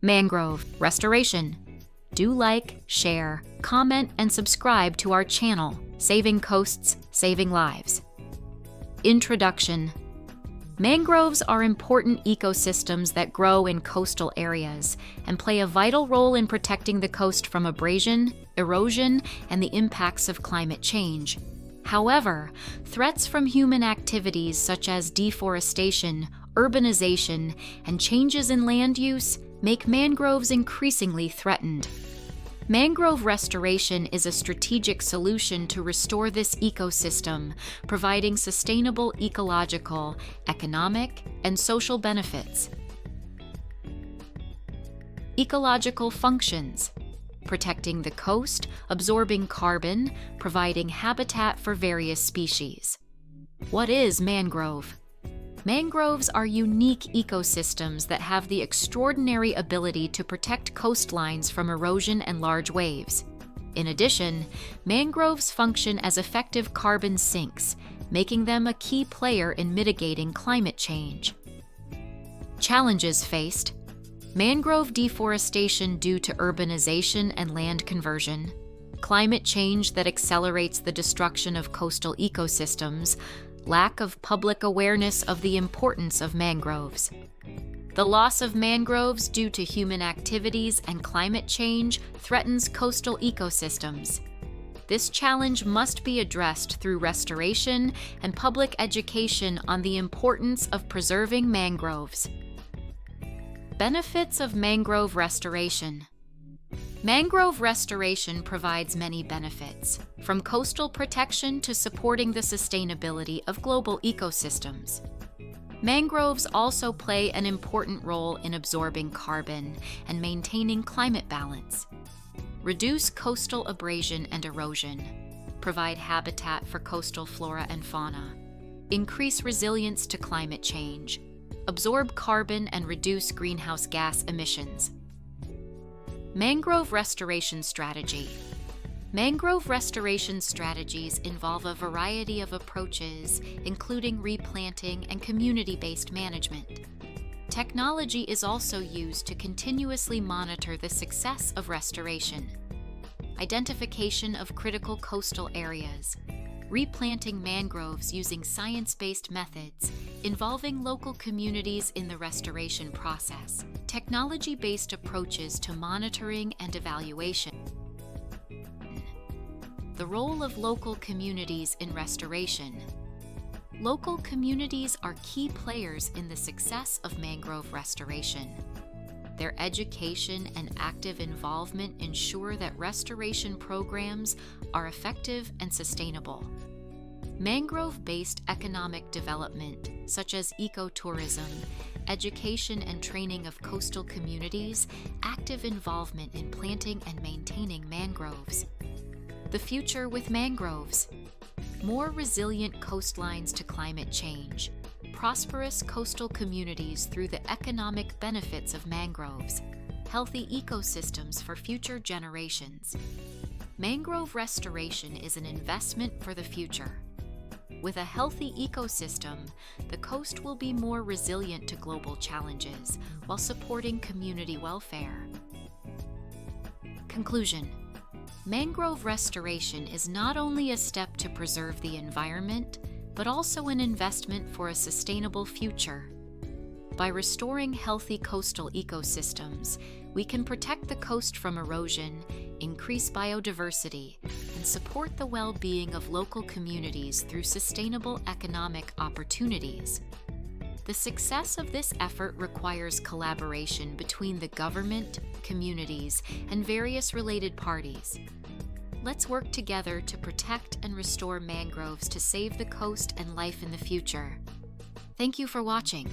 Mangrove restoration. Do like, share, comment, and subscribe to our channel, Saving Coasts, Saving Lives. Introduction. Mangroves are important ecosystems that grow in coastal areas and play a vital role in protecting the coast from abrasion, erosion, and the impacts of climate change. However, threats from human activities such as deforestation, urbanization, and changes in land use make mangroves increasingly threatened. Mangrove restoration is a strategic solution to restore this ecosystem, providing sustainable ecological, economic, and social benefits. Ecological functions: protecting the coast, absorbing carbon, providing habitat for various species. What is mangrove? Mangroves are unique ecosystems that have the extraordinary ability to protect coastlines from erosion and large waves. In addition, mangroves function as effective carbon sinks, making them a key player in mitigating climate change. Challenges faced: mangrove deforestation due to urbanization and land conversion, climate change that accelerates the destruction of coastal ecosystems, lack of public awareness of the importance of mangroves. The loss of mangroves due to human activities and climate change threatens coastal ecosystems. This challenge must be addressed through restoration and public education on the importance of preserving mangroves. Benefits of mangrove restoration. Mangrove restoration provides many benefits, from coastal protection to supporting the sustainability of global ecosystems. Mangroves also play an important role in absorbing carbon and maintaining climate balance. Reduce coastal abrasion and erosion. Provide habitat for coastal flora and fauna. Increase resilience to climate change. Absorb carbon and reduce greenhouse gas emissions. Mangrove restoration strategy. Mangrove restoration strategies involve a variety of approaches, including replanting and community-based management. Technology is also used to continuously monitor the success of restoration. Identification of critical coastal areas. Replanting mangroves using science-based methods, involving local communities in the restoration process. Technology-based approaches to monitoring and evaluation. The role of local communities in restoration. Local communities are key players in the success of mangrove restoration. Their education and active involvement ensure that restoration programs are effective and sustainable. Mangrove-based economic development, such as ecotourism, education and training of coastal communities, active involvement in planting and maintaining mangroves. The future with mangroves: more resilient coastlines to climate change, prosperous coastal communities through the economic benefits of mangroves, healthy ecosystems for future generations. Mangrove restoration is an investment for the future. With a healthy ecosystem, the coast will be more resilient to global challenges while supporting community welfare. Conclusion. Mangrove restoration is not only a step to preserve the environment, but also an investment for a sustainable future. By restoring healthy coastal ecosystems, we can protect the coast from erosion, increase biodiversity, and support the well-being of local communities through sustainable economic opportunities. The success of this effort requires collaboration between the government, communities, and various related parties. Let's work together to protect and restore mangroves to save the coast and life in the future. Thank you for watching.